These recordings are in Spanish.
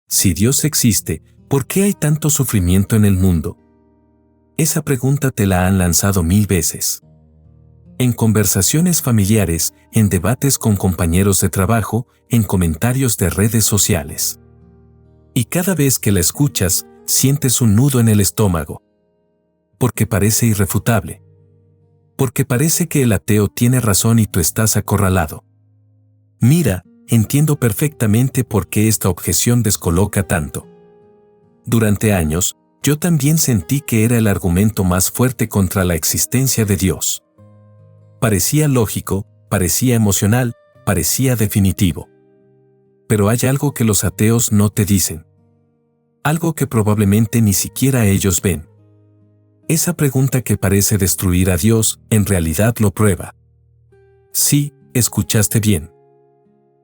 Si Dios existe, ¿por qué hay tanto sufrimiento en el mundo? Esa pregunta te la han lanzado 1000 veces. En conversaciones familiares, en debates con compañeros de trabajo, en comentarios de redes sociales. Y cada vez que la escuchas, sientes un nudo en el estómago. Porque parece irrefutable. Porque parece que el ateo tiene razón y tú estás acorralado. Mira, entiendo perfectamente por qué esta objeción descoloca tanto. Durante años, yo también sentí que era el argumento más fuerte contra la existencia de Dios. Parecía lógico, parecía emocional, parecía definitivo. Pero hay algo que los ateos no te dicen. Algo que probablemente ni siquiera ellos ven. Esa pregunta que parece destruir a Dios, en realidad lo prueba. Sí, escuchaste bien.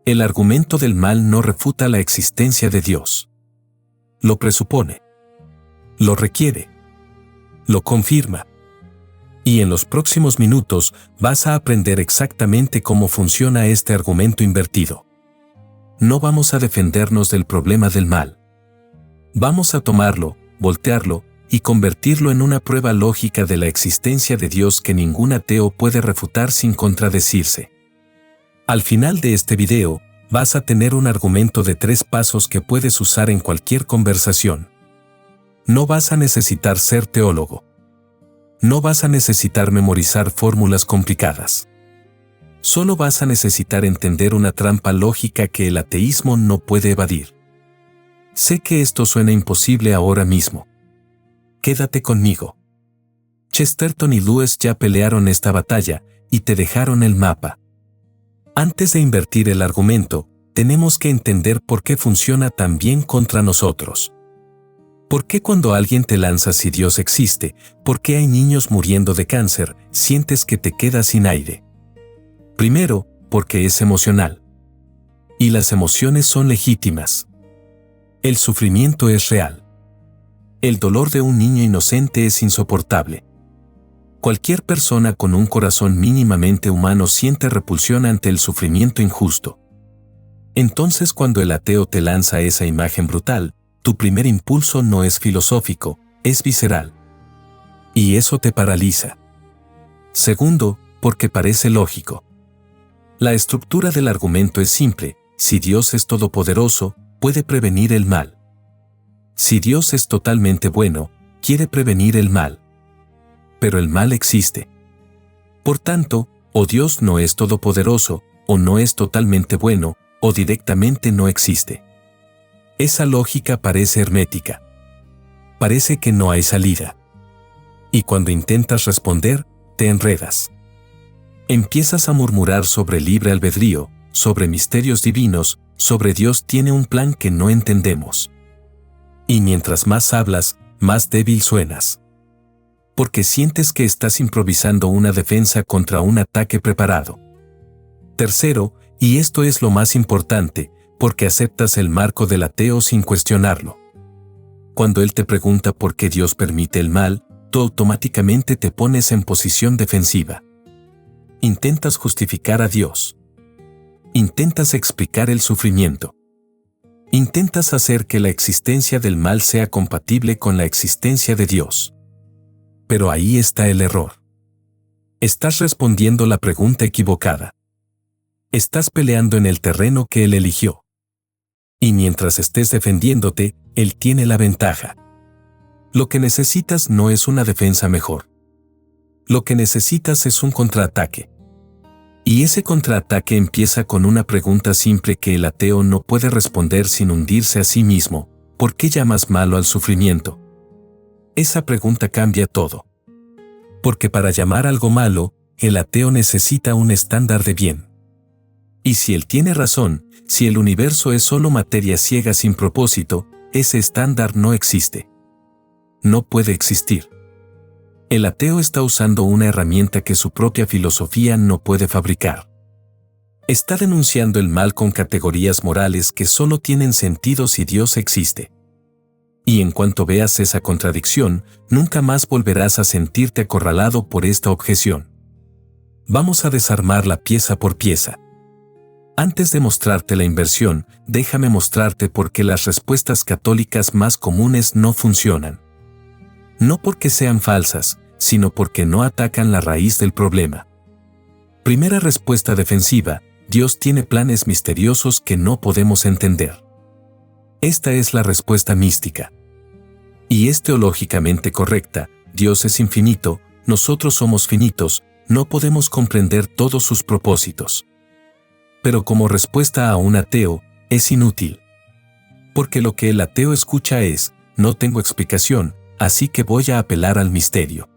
El argumento del mal no refuta la existencia de Dios. Lo presupone. Lo requiere. Lo confirma. Y en los próximos minutos vas a aprender exactamente cómo funciona este argumento invertido. No vamos a defendernos del problema del mal. Vamos a tomarlo, voltearlo y convertirlo en una prueba lógica de la existencia de Dios que ningún ateo puede refutar sin contradecirse. Al final de este video, vas a tener un argumento de 3 pasos que puedes usar en cualquier conversación. No vas a necesitar ser teólogo. No vas a necesitar memorizar fórmulas complicadas. Solo vas a necesitar entender una trampa lógica que el ateísmo no puede evadir. Sé que esto suena imposible ahora mismo. Quédate conmigo. Chesterton y Lewis ya pelearon esta batalla y te dejaron el mapa. Antes de invertir el argumento, tenemos que entender por qué funciona tan bien contra nosotros. ¿Por qué cuando alguien te lanza si Dios existe, por qué hay niños muriendo de cáncer, sientes que te quedas sin aire? Primero, porque es emocional. Y las emociones son legítimas. El sufrimiento es real. El dolor de un niño inocente es insoportable. Cualquier persona con un corazón mínimamente humano siente repulsión ante el sufrimiento injusto. Entonces, cuando el ateo te lanza esa imagen brutal, tu primer impulso no es filosófico, es visceral. Y eso te paraliza. Segundo, porque parece lógico. La estructura del argumento es simple: si Dios es todopoderoso, puede prevenir el mal. Si Dios es totalmente bueno, quiere prevenir el mal. Pero el mal existe. Por tanto, o Dios no es todopoderoso, o no es totalmente bueno, o directamente no existe. Esa lógica parece hermética. Parece que no hay salida. Y cuando intentas responder, te enredas. Empiezas a murmurar sobre libre albedrío, sobre misterios divinos, sobre Dios tiene un plan que no entendemos. Y mientras más hablas, más débil suenas. Porque sientes que estás improvisando una defensa contra un ataque preparado. Tercero, y esto es lo más importante, porque aceptas el marco del ateo sin cuestionarlo. Cuando él te pregunta por qué Dios permite el mal, tú automáticamente te pones en posición defensiva. Intentas justificar a Dios. Intentas explicar el sufrimiento. Intentas hacer que la existencia del mal sea compatible con la existencia de Dios. Pero ahí está el error. Estás respondiendo la pregunta equivocada. Estás peleando en el terreno que él eligió. Y mientras estés defendiéndote, él tiene la ventaja. Lo que necesitas no es una defensa mejor. Lo que necesitas es un contraataque. Y ese contraataque empieza con una pregunta simple que el ateo no puede responder sin hundirse a sí mismo: ¿por qué llamas malo al sufrimiento? Esa pregunta cambia todo. Porque para llamar algo malo, el ateo necesita un estándar de bien. Y si él tiene razón, si el universo es solo materia ciega sin propósito, ese estándar no existe. No puede existir. El ateo está usando una herramienta que su propia filosofía no puede fabricar. Está denunciando el mal con categorías morales que solo tienen sentido si Dios existe. Y en cuanto veas esa contradicción, nunca más volverás a sentirte acorralado por esta objeción. Vamos a desarmarla pieza por pieza. Antes de mostrarte la inversión, déjame mostrarte por qué las respuestas católicas más comunes no funcionan. No porque sean falsas, sino porque no atacan la raíz del problema. Primera respuesta defensiva: Dios tiene planes misteriosos que no podemos entender. Esta es la respuesta mística. Y es teológicamente correcta: Dios es infinito, nosotros somos finitos, no podemos comprender todos sus propósitos. Pero como respuesta a un ateo, es inútil. Porque lo que el ateo escucha es: no tengo explicación, así que voy a apelar al misterio.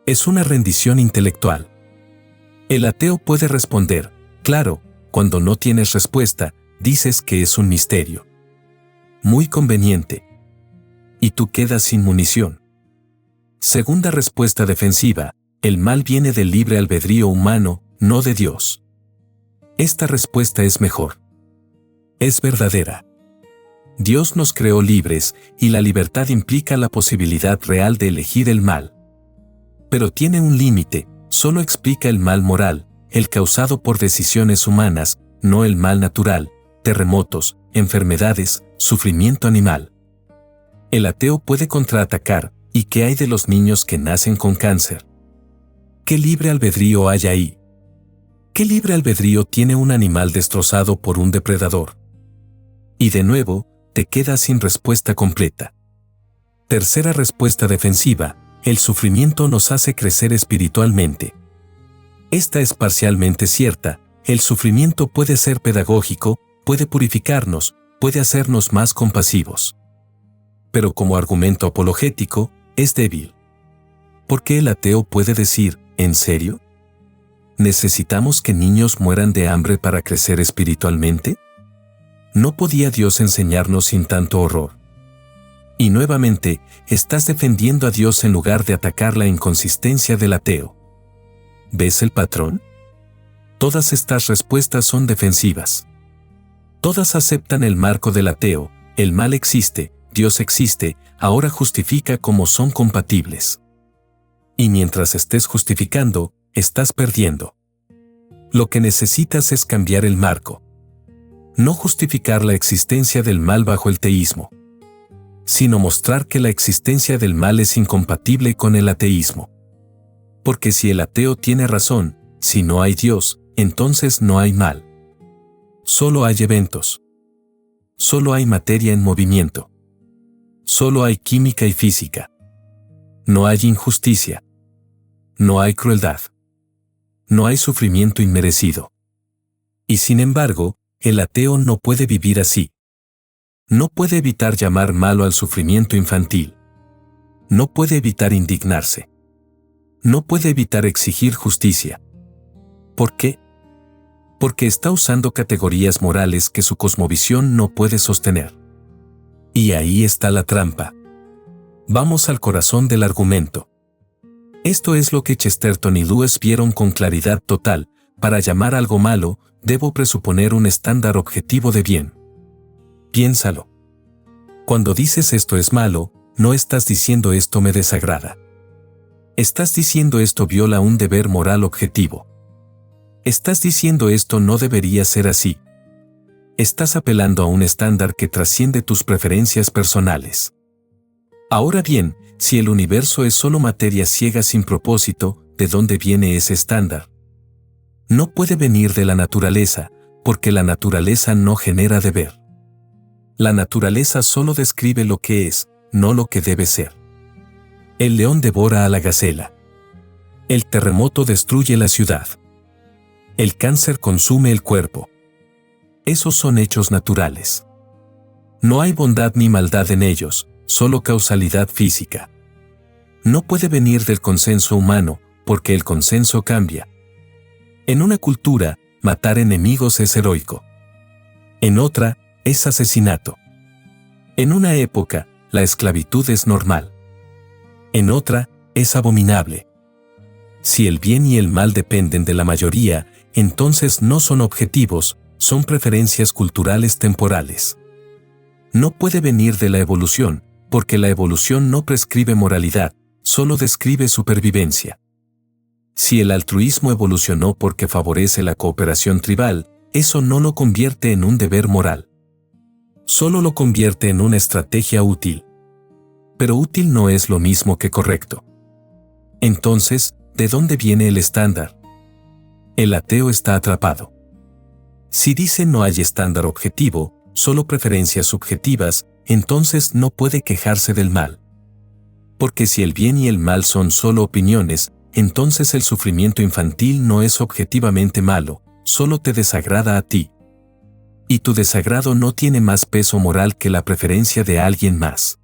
Es una rendición intelectual. El ateo puede responder: claro, cuando no tienes respuesta, dices que es un misterio. Muy conveniente. Y tú quedas sin munición. Segunda respuesta defensiva: el mal viene del libre albedrío humano, no de Dios. Esta respuesta es mejor. Es verdadera. Dios nos creó libres, y la libertad implica la posibilidad real de elegir el mal. Pero tiene un límite: solo explica el mal moral, el causado por decisiones humanas, no el mal natural, terremotos, enfermedades, sufrimiento animal. El ateo puede contraatacar: ¿y qué hay de los niños que nacen con cáncer? ¿Qué libre albedrío hay ahí? ¿Qué libre albedrío tiene un animal destrozado por un depredador? Y de nuevo, te quedas sin respuesta completa. Tercera respuesta defensiva: el sufrimiento nos hace crecer espiritualmente. Esta es parcialmente cierta: el sufrimiento puede ser pedagógico, puede purificarnos, puede hacernos más compasivos. Pero como argumento apologético, es débil. Porque el ateo puede decir: ¿en serio? ¿Necesitamos que niños mueran de hambre para crecer espiritualmente? ¿No podía Dios enseñarnos sin tanto horror? Y nuevamente, estás defendiendo a Dios en lugar de atacar la inconsistencia del ateo. ¿Ves el patrón? Todas estas respuestas son defensivas. Todas aceptan el marco del ateo: el mal existe, Dios existe, ahora justifica cómo son compatibles. Y mientras estés justificando, estás perdiendo. Lo que necesitas es cambiar el marco. No justificar la existencia del mal bajo el teísmo, sino mostrar que la existencia del mal es incompatible con el ateísmo. Porque si el ateo tiene razón, si no hay Dios, entonces no hay mal. Solo hay eventos. Solo hay materia en movimiento. Solo hay química y física. No hay injusticia. No hay crueldad. No hay sufrimiento inmerecido. Y sin embargo, el ateo no puede vivir así. No puede evitar llamar malo al sufrimiento infantil. No puede evitar indignarse. No puede evitar exigir justicia. ¿Por qué? Porque está usando categorías morales que su cosmovisión no puede sostener. Y ahí está la trampa. Vamos al corazón del argumento. Esto es lo que Chesterton y Lewes vieron con claridad total: para llamar algo malo, debo presuponer un estándar objetivo de bien. Piénsalo. Cuando dices esto es malo, no estás diciendo esto me desagrada. Estás diciendo esto viola un deber moral objetivo. Estás diciendo esto no debería ser así. Estás apelando a un estándar que trasciende tus preferencias personales. Ahora bien, si el universo es solo materia ciega sin propósito, ¿de dónde viene ese estándar? No puede venir de la naturaleza, porque la naturaleza no genera deber. La naturaleza solo describe lo que es, no lo que debe ser. El león devora a la gacela. El terremoto destruye la ciudad. El cáncer consume el cuerpo. Esos son hechos naturales. No hay bondad ni maldad en ellos, solo causalidad física. No puede venir del consenso humano, porque el consenso cambia. En una cultura, matar enemigos es heroico. En otra, es asesinato. En una época, la esclavitud es normal. En otra, es abominable. Si el bien y el mal dependen de la mayoría, entonces no son objetivos, son preferencias culturales temporales. No puede venir de la evolución, porque la evolución no prescribe moralidad, solo describe supervivencia. Si el altruismo evolucionó porque favorece la cooperación tribal, eso no lo convierte en un deber moral. Solo lo convierte en una estrategia útil. Pero útil no es lo mismo que correcto. Entonces, ¿de dónde viene el estándar? El ateo está atrapado. Si dice no hay estándar objetivo, solo preferencias subjetivas, entonces no puede quejarse del mal. Porque si el bien y el mal son solo opiniones, entonces el sufrimiento infantil no es objetivamente malo, solo te desagrada a ti. Y tu desagrado no tiene más peso moral que la preferencia de alguien más.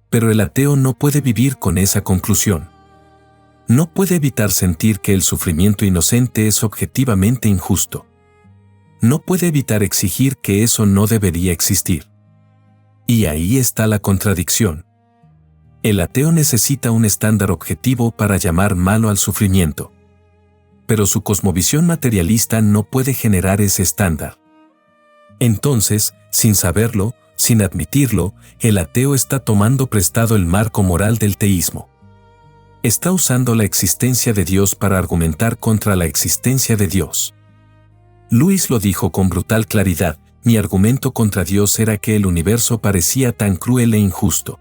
Pero el ateo no puede vivir con esa conclusión. No puede evitar sentir que el sufrimiento inocente es objetivamente injusto. No puede evitar exigir que eso no debería existir. Y ahí está la contradicción. El ateo necesita un estándar objetivo para llamar malo al sufrimiento. Pero su cosmovisión materialista no puede generar ese estándar. Entonces, sin saberlo, sin admitirlo, el ateo está tomando prestado el marco moral del teísmo. Está usando la existencia de Dios para argumentar contra la existencia de Dios. Lewis lo dijo con brutal claridad: mi argumento contra Dios era que el universo parecía tan cruel e injusto.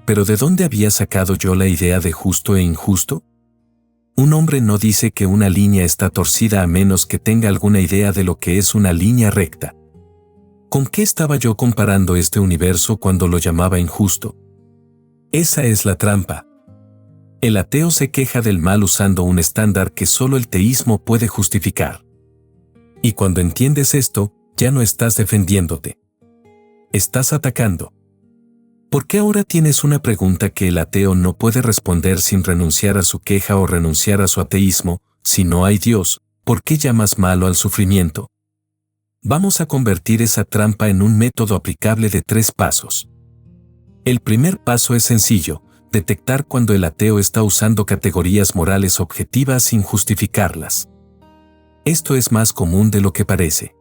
¿Pero de dónde había sacado yo la idea de justo e injusto? Un hombre no dice que una línea está torcida a menos que tenga alguna idea de lo que es una línea recta. ¿Con qué estaba yo comparando este universo cuando lo llamaba injusto? Esa es la trampa. El ateo se queja del mal usando un estándar que solo el teísmo puede justificar. Y cuando entiendes esto, ya no estás defendiéndote. Estás atacando. ¿Por qué ahora tienes una pregunta que el ateo no puede responder sin renunciar a su queja o renunciar a su ateísmo? Si no hay Dios, ¿por qué llamas malo al sufrimiento? Vamos a convertir esa trampa en un método aplicable de 3 pasos. El primer paso es sencillo: detectar cuando el ateo está usando categorías morales objetivas sin justificarlas. Esto es más común de lo que parece.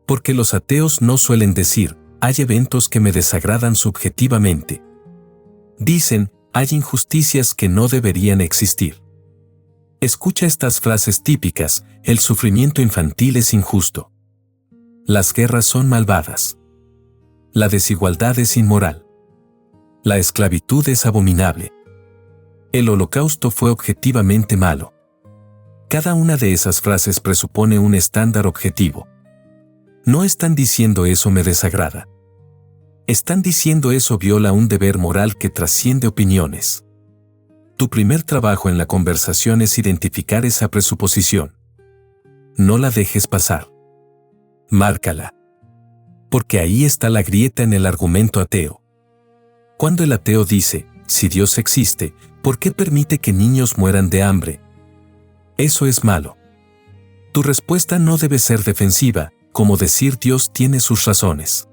Porque los ateos no suelen decir: hay eventos que me desagradan subjetivamente. Dicen: hay injusticias que no deberían existir. Escucha estas frases típicas: el sufrimiento infantil es injusto. Las guerras son malvadas. La desigualdad es inmoral. La esclavitud es abominable. El holocausto fue objetivamente malo. Cada una de esas frases presupone un estándar objetivo. No están diciendo eso me desagrada. Están diciendo eso viola un deber moral que trasciende opiniones. Tu primer trabajo en la conversación es identificar esa presuposición. No la dejes pasar. Márcala. Porque ahí está la grieta en el argumento ateo. Cuando el ateo dice: si Dios existe, ¿por qué permite que niños mueran de hambre? Eso es malo. Tu respuesta no debe ser defensiva, como decir Dios tiene sus razones.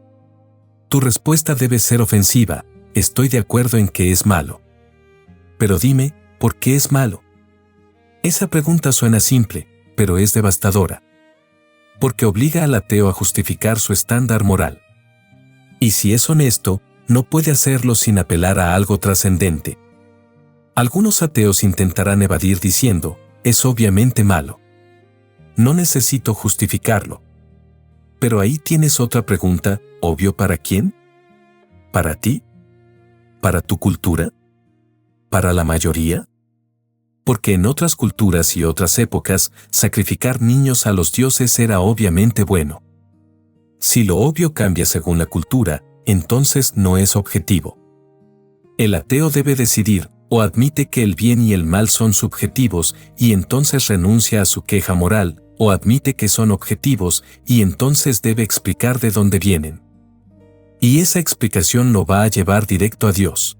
Tu respuesta debe ser ofensiva: estoy de acuerdo en que es malo. Pero dime, ¿por qué es malo? Esa pregunta suena simple, pero es devastadora. Porque obliga al ateo a justificar su estándar moral. Y si es honesto, no puede hacerlo sin apelar a algo trascendente. Algunos ateos intentarán evadir diciendo: es obviamente malo. No necesito justificarlo. Pero ahí tienes otra pregunta: ¿obvio para quién? ¿Para ti? ¿Para tu cultura? ¿Para la mayoría? Porque en otras culturas y otras épocas, sacrificar niños a los dioses era obviamente bueno. Si lo obvio cambia según la cultura, entonces no es objetivo. El ateo debe decidir: o admite que el bien y el mal son subjetivos y entonces renuncia a su queja moral, o admite que son objetivos y entonces debe explicar de dónde vienen. Y esa explicación lo va a llevar directo a Dios.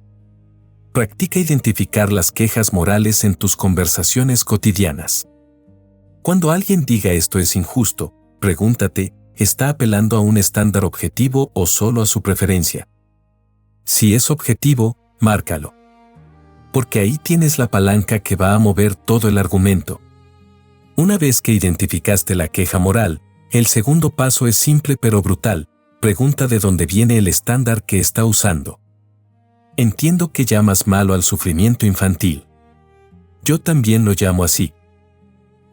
Practica identificar las quejas morales en tus conversaciones cotidianas. Cuando alguien diga esto es injusto, pregúntate: ¿está apelando a un estándar objetivo o solo a su preferencia? Si es objetivo, márcalo. Porque ahí tienes la palanca que va a mover todo el argumento. Una vez que identificaste la queja moral, el segundo paso es simple pero brutal: pregunta de dónde viene el estándar que está usando. Entiendo que llamas malo al sufrimiento infantil. Yo también lo llamo así.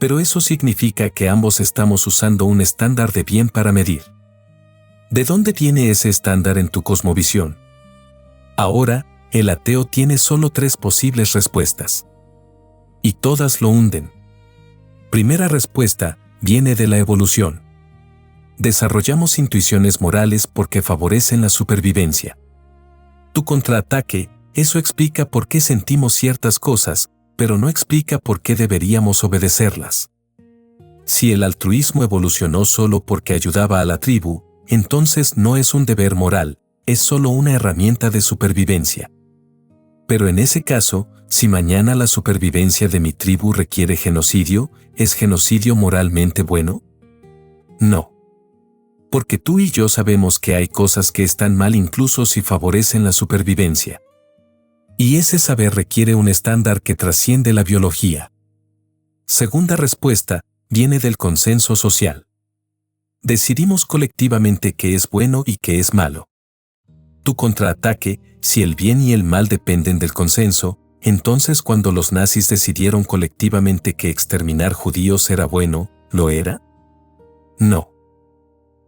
Pero eso significa que ambos estamos usando un estándar de bien para medir. ¿De dónde viene ese estándar en tu cosmovisión? Ahora, el ateo tiene solo 3 posibles respuestas. Y todas lo hunden. Primera respuesta, viene de la evolución. Desarrollamos intuiciones morales porque favorecen la supervivencia. Tu contraataque, eso explica por qué sentimos ciertas cosas, pero no explica por qué deberíamos obedecerlas. Si el altruismo evolucionó solo porque ayudaba a la tribu, entonces no es un deber moral, es solo una herramienta de supervivencia. Pero en ese caso, si mañana la supervivencia de mi tribu requiere genocidio, ¿es genocidio moralmente bueno? No. Porque tú y yo sabemos que hay cosas que están mal incluso si favorecen la supervivencia. Y ese saber requiere un estándar que trasciende la biología. Segunda respuesta, viene del consenso social. Decidimos colectivamente qué es bueno y qué es malo. Tu contraataque, si el bien y el mal dependen del consenso, entonces cuando los nazis decidieron colectivamente que exterminar judíos era bueno, ¿lo era? No.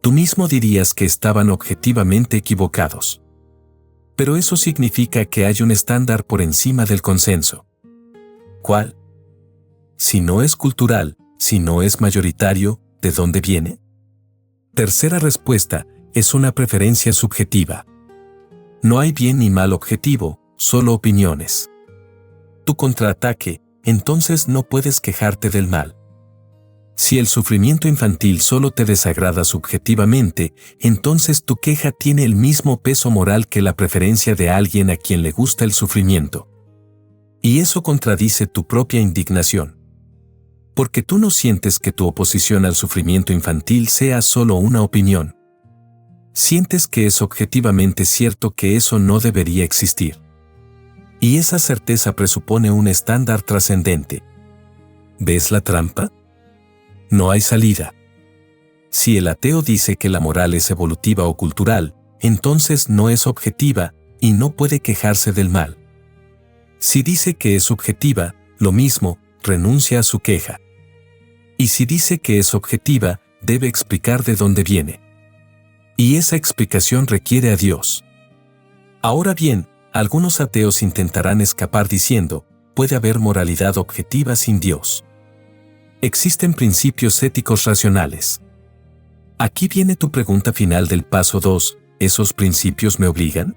Tú mismo dirías que estaban objetivamente equivocados. Pero eso significa que hay un estándar por encima del consenso. ¿Cuál? Si no es cultural, si no es mayoritario, ¿de dónde viene? Tercera respuesta, es una preferencia subjetiva. No hay bien ni mal objetivo, solo opiniones. Tu contraataque, entonces no puedes quejarte del mal. Si el sufrimiento infantil solo te desagrada subjetivamente, entonces tu queja tiene el mismo peso moral que la preferencia de alguien a quien le gusta el sufrimiento. Y eso contradice tu propia indignación. Porque tú no sientes que tu oposición al sufrimiento infantil sea solo una opinión. Sientes que es objetivamente cierto que eso no debería existir. Y esa certeza presupone un estándar trascendente. ¿Ves la trampa? No hay salida. Si el ateo dice que la moral es evolutiva o cultural, entonces no es objetiva y no puede quejarse del mal. Si dice que es subjetiva, lo mismo, renuncia a su queja. Y si dice que es objetiva, debe explicar de dónde viene. Y esa explicación requiere a Dios. Ahora bien, algunos ateos intentarán escapar diciendo, puede haber moralidad objetiva sin Dios. Existen principios éticos racionales. Aquí viene tu pregunta final del paso 2, ¿esos principios me obligan?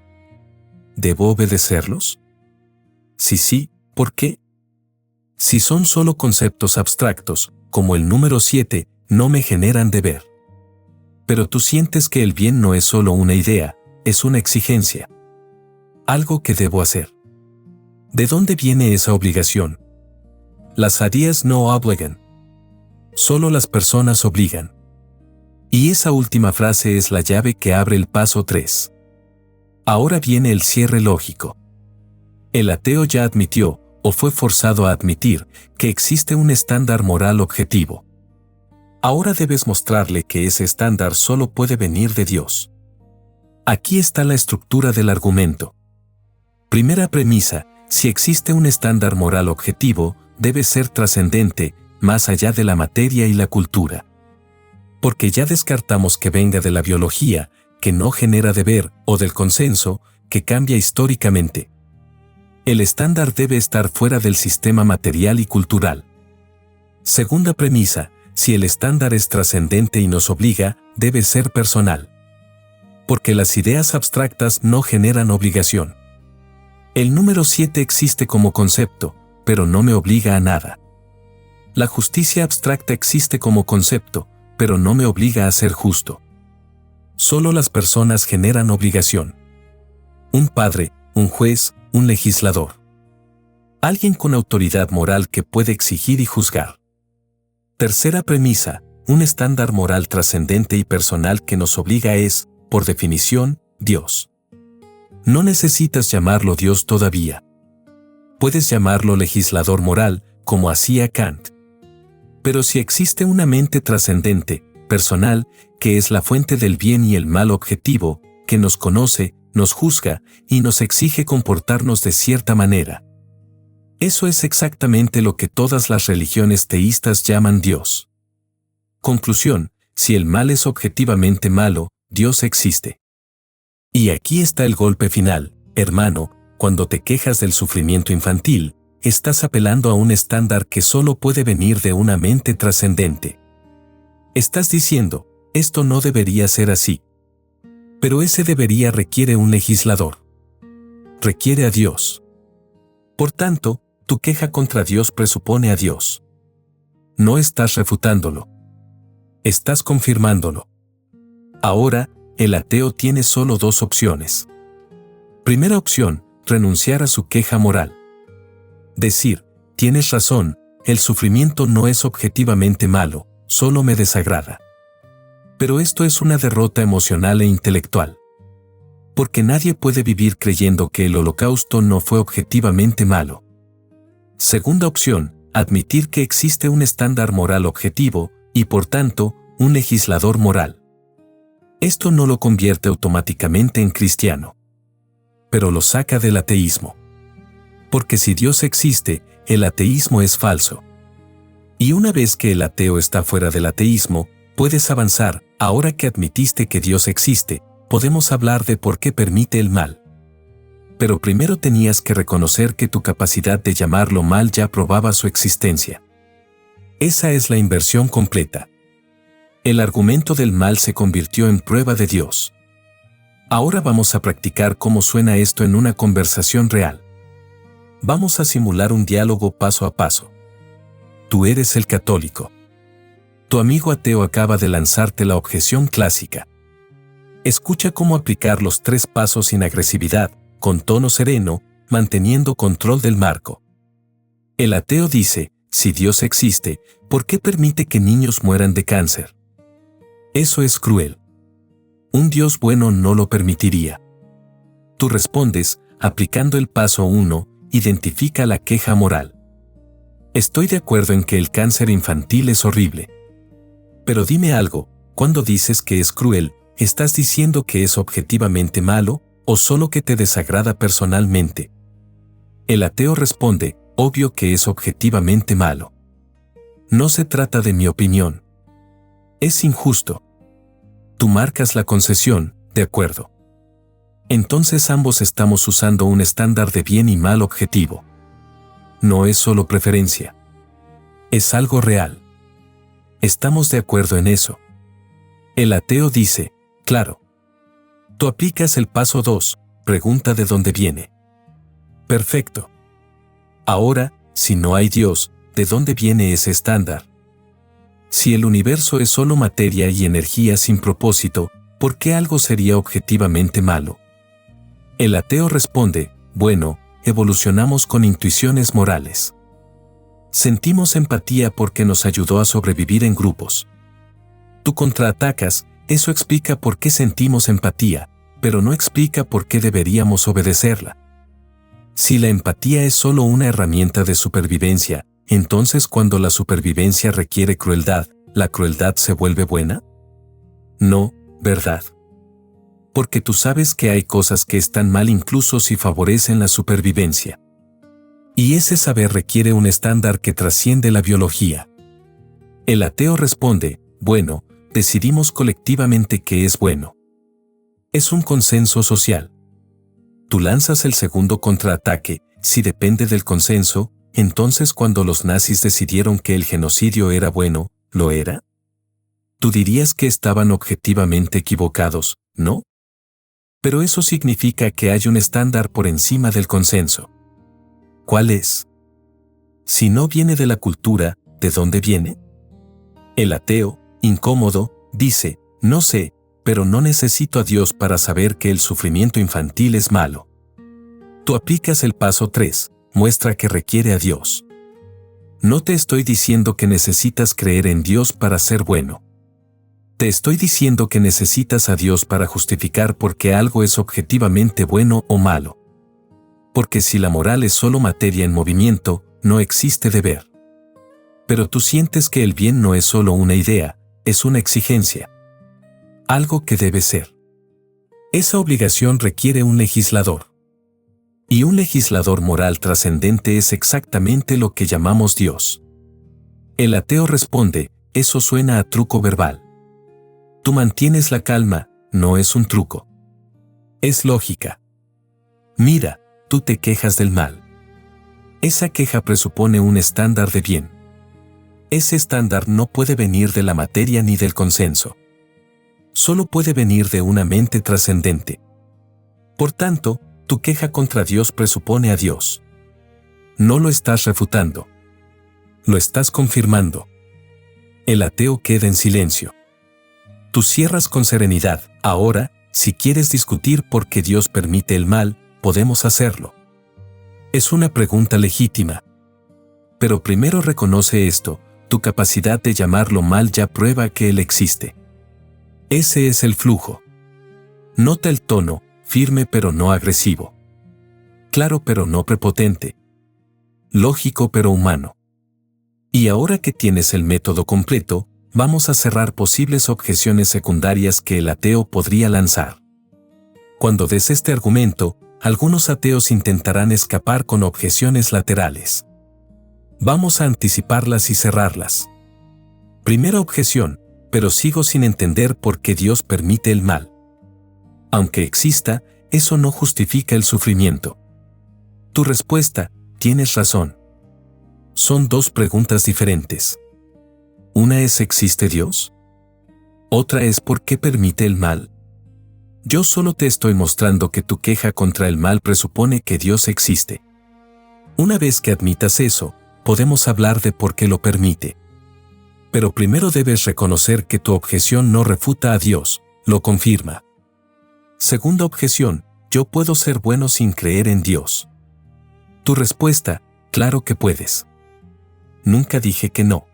¿Debo obedecerlos? Si sí, ¿por qué? Si son solo conceptos abstractos, como el número 7, no me generan deber. Pero tú sientes que el bien no es solo una idea, es una exigencia. Algo que debo hacer. ¿De dónde viene esa obligación? Las ideas no obligan. Solo las personas obligan. Y esa última frase es la llave que abre el paso 3. Ahora viene el cierre lógico. El ateo ya admitió, o fue forzado a admitir, que existe un estándar moral objetivo. Ahora debes mostrarle que ese estándar solo puede venir de Dios. Aquí está la estructura del argumento. Primera premisa, si existe un estándar moral objetivo, debe ser trascendente, más allá de la materia y la cultura. Porque ya descartamos que venga de la biología, que no genera deber, o del consenso, que cambia históricamente. El estándar debe estar fuera del sistema material y cultural. Segunda premisa, si el estándar es trascendente y nos obliga, debe ser personal. Porque las ideas abstractas no generan obligación. El número 7 existe como concepto, pero no me obliga a nada. La justicia abstracta existe como concepto, pero no me obliga a ser justo. Solo las personas generan obligación. Un padre, un juez, un legislador. Alguien con autoridad moral que puede exigir y juzgar. Tercera premisa, un estándar moral trascendente y personal que nos obliga es, por definición, Dios. No necesitas llamarlo Dios todavía. Puedes llamarlo legislador moral, como hacía Kant. Pero si existe una mente trascendente, personal, que es la fuente del bien y el mal objetivo, que nos conoce, nos juzga y nos exige comportarnos de cierta manera. Eso es exactamente lo que todas las religiones teístas llaman Dios. Conclusión: si el mal es objetivamente malo, Dios existe. Y aquí está el golpe final, hermano: cuando te quejas del sufrimiento infantil, estás apelando a un estándar que solo puede venir de una mente trascendente. Estás diciendo, esto no debería ser así. Pero ese debería requiere un legislador. Requiere a Dios. Por tanto, tu queja contra Dios presupone a Dios. No estás refutándolo. Estás confirmándolo. Ahora, el ateo tiene solo dos opciones. Primera opción: renunciar a su queja moral. Decir, tienes razón, el sufrimiento no es objetivamente malo, solo me desagrada. Pero esto es una derrota emocional e intelectual. Porque nadie puede vivir creyendo que el Holocausto no fue objetivamente malo. Segunda opción: admitir que existe un estándar moral objetivo, y por tanto, un legislador moral. Esto no lo convierte automáticamente en cristiano. Pero lo saca del ateísmo. Porque si Dios existe, el ateísmo es falso. Y una vez que el ateo está fuera del ateísmo, puedes avanzar. Ahora que admitiste que Dios existe, podemos hablar de por qué permite el mal. Pero primero tenías que reconocer que tu capacidad de llamarlo mal ya probaba su existencia. Esa es la inversión completa. El argumento del mal se convirtió en prueba de Dios. Ahora vamos a practicar cómo suena esto en una conversación real. Vamos a simular un diálogo paso a paso. Tú eres el católico. Tu amigo ateo acaba de lanzarte la objeción clásica. Escucha cómo aplicar los 3 pasos sin agresividad, con tono sereno, manteniendo control del marco. El ateo dice, si Dios existe, ¿por qué permite que niños mueran de cáncer? Eso es cruel. Un Dios bueno no lo permitiría. Tú respondes, aplicando el paso 1, identifica la queja moral. Estoy de acuerdo en que el cáncer infantil es horrible. Pero dime algo, cuando dices que es cruel, ¿estás diciendo que es objetivamente malo, o solo que te desagrada personalmente? El ateo responde, obvio que es objetivamente malo. No se trata de mi opinión. Es injusto. Tú marcas la concesión, de acuerdo. Entonces ambos estamos usando un estándar de bien y mal objetivo. No es solo preferencia. Es algo real. Estamos de acuerdo en eso. El ateo dice, claro. Tú aplicas el paso 2, pregunta de dónde viene. Perfecto. Ahora, si no hay Dios, ¿de dónde viene ese estándar? Si el universo es solo materia y energía sin propósito, ¿por qué algo sería objetivamente malo? El ateo responde, bueno, evolucionamos con intuiciones morales. Sentimos empatía porque nos ayudó a sobrevivir en grupos. Tú contraatacas, eso explica por qué sentimos empatía, pero no explica por qué deberíamos obedecerla. Si la empatía es solo una herramienta de supervivencia, entonces cuando la supervivencia requiere crueldad, ¿la crueldad se vuelve buena? No, ¿verdad? Porque tú sabes que hay cosas que están mal incluso si favorecen la supervivencia. Y ese saber requiere un estándar que trasciende la biología. El ateo responde, bueno, decidimos colectivamente que es bueno. Es un consenso social. Tú lanzas el segundo contraataque, si depende del consenso, entonces cuando los nazis decidieron que el genocidio era bueno, ¿lo era? Tú dirías que estaban objetivamente equivocados, ¿no? Pero eso significa que hay un estándar por encima del consenso. ¿Cuál es? Si no viene de la cultura, ¿de dónde viene? El ateo, incómodo, dice, no sé, pero no necesito a Dios para saber que el sufrimiento infantil es malo. Tú aplicas el paso 3, muestra que requiere a Dios. No te estoy diciendo que necesitas creer en Dios para ser bueno. Te estoy diciendo que necesitas a Dios para justificar por qué algo es objetivamente bueno o malo. Porque si la moral es solo materia en movimiento, no existe deber. Pero tú sientes que el bien no es solo una idea, es una exigencia. Algo que debe ser. Esa obligación requiere un legislador. Y un legislador moral trascendente es exactamente lo que llamamos Dios. El ateo responde, eso suena a truco verbal. Tú mantienes la calma, no es un truco. Es lógica. Mira, tú te quejas del mal. Esa queja presupone un estándar de bien. Ese estándar no puede venir de la materia ni del consenso. Solo puede venir de una mente trascendente. Por tanto, tu queja contra Dios presupone a Dios. No lo estás refutando. Lo estás confirmando. El ateo queda en silencio. Tú cierras con serenidad. Ahora, si quieres discutir por qué Dios permite el mal, podemos hacerlo. Es una pregunta legítima. Pero primero reconoce esto, tu capacidad de llamarlo mal ya prueba que él existe. Ese es el flujo. Nota el tono, firme pero no agresivo. Claro pero no prepotente. Lógico pero humano. Y ahora que tienes el método completo, vamos a cerrar posibles objeciones secundarias que el ateo podría lanzar. Cuando des este argumento, algunos ateos intentarán escapar con objeciones laterales. Vamos a anticiparlas y cerrarlas. Primera objeción, pero sigo sin entender por qué Dios permite el mal. Aunque exista, eso no justifica el sufrimiento. Tu respuesta, tienes razón. Son dos preguntas diferentes. Una es ¿existe Dios? Otra es ¿por qué permite el mal? Yo solo te estoy mostrando que tu queja contra el mal presupone que Dios existe. Una vez que admitas eso, podemos hablar de por qué lo permite. Pero primero debes reconocer que tu objeción no refuta a Dios, lo confirma. Segunda objeción, yo puedo ser bueno sin creer en Dios. Tu respuesta, claro que puedes. Nunca dije que no.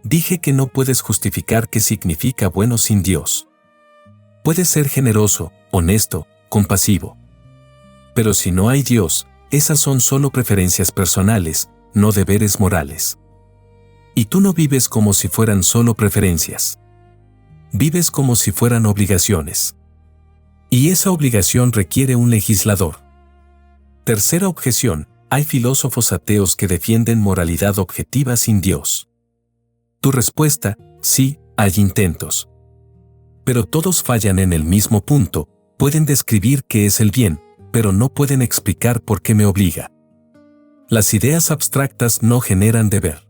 Dije que no puedes justificar qué significa bueno sin Dios. Puedes ser generoso, honesto, compasivo. Pero si no hay Dios, esas son solo preferencias personales, no deberes morales. Y tú no vives como si fueran solo preferencias. Vives como si fueran obligaciones. Y esa obligación requiere un legislador. Tercera objeción, hay filósofos ateos que defienden moralidad objetiva sin Dios. Tu respuesta, sí, hay intentos. Pero todos fallan en el mismo punto, pueden describir qué es el bien, pero no pueden explicar por qué me obliga. Las ideas abstractas no generan deber.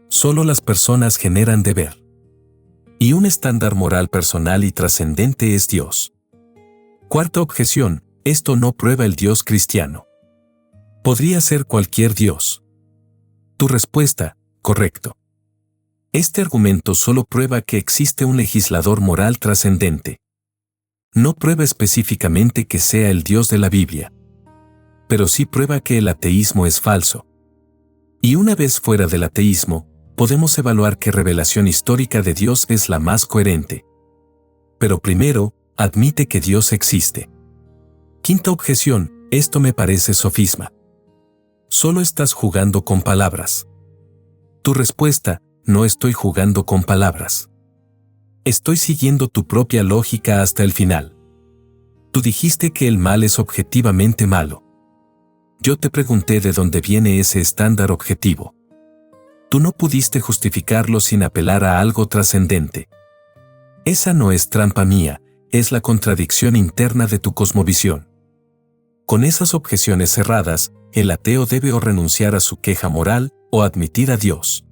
Solo las personas generan deber. Y un estándar moral personal y trascendente es Dios. Cuarta objeción, esto no prueba el Dios cristiano. Podría ser cualquier Dios. Tu respuesta, correcto. Este argumento solo prueba que existe un legislador moral trascendente. No prueba específicamente que sea el Dios de la Biblia. Pero sí prueba que el ateísmo es falso. Y una vez fuera del ateísmo, podemos evaluar qué revelación histórica de Dios es la más coherente. Pero primero, admite que Dios existe. Quinta objeción, esto me parece sofisma. Solo estás jugando con palabras. Tu respuesta, no estoy jugando con palabras. Estoy siguiendo tu propia lógica hasta el final. Tú dijiste que el mal es objetivamente malo. Yo te pregunté de dónde viene ese estándar objetivo. Tú no pudiste justificarlo sin apelar a algo trascendente. Esa no es trampa mía, es la contradicción interna de tu cosmovisión. Con esas objeciones cerradas, el ateo debe o renunciar a su queja moral o admitir a Dios.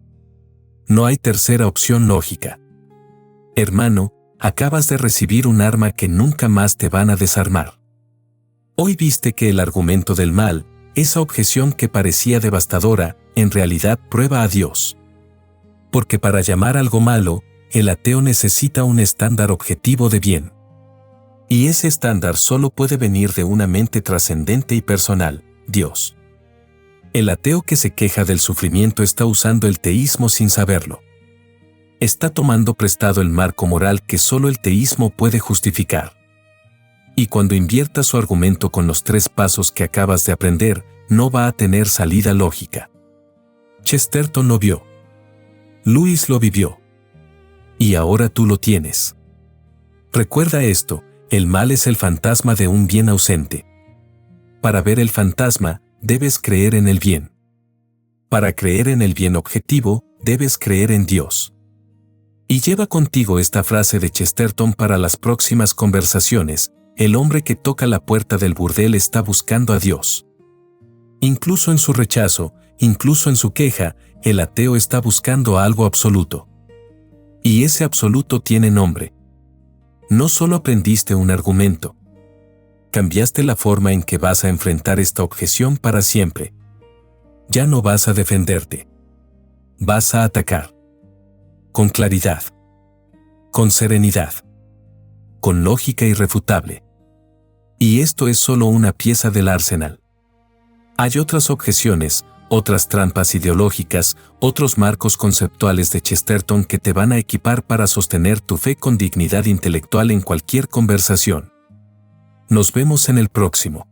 No hay tercera opción lógica. Hermano, acabas de recibir un arma que nunca más te van a desarmar. Hoy viste que el argumento del mal, esa objeción que parecía devastadora, en realidad prueba a Dios. Porque para llamar algo malo, el ateo necesita un estándar objetivo de bien. Y ese estándar solo puede venir de una mente trascendente y personal, Dios. El ateo que se queja del sufrimiento está usando el teísmo sin saberlo. Está tomando prestado el marco moral que solo el teísmo puede justificar. Y cuando invierta su argumento con los 3 pasos que acabas de aprender, no va a tener salida lógica. Chesterton lo vio. Lewis lo vivió. Y ahora tú lo tienes. Recuerda esto, el mal es el fantasma de un bien ausente. Para ver el fantasma, debes creer en el bien. Para creer en el bien objetivo, debes creer en Dios. Y lleva contigo esta frase de Chesterton para las próximas conversaciones: el hombre que toca la puerta del burdel está buscando a Dios. Incluso en su rechazo, incluso en su queja, el ateo está buscando algo absoluto. Y ese absoluto tiene nombre. No solo aprendiste un argumento. Cambiaste la forma en que vas a enfrentar esta objeción para siempre. Ya no vas a defenderte. Vas a atacar. Con claridad. Con serenidad. Con lógica irrefutable. Y esto es solo una pieza del arsenal. Hay otras objeciones, otras trampas ideológicas, otros marcos conceptuales de Chesterton que te van a equipar para sostener tu fe con dignidad intelectual en cualquier conversación. Nos vemos en el próximo.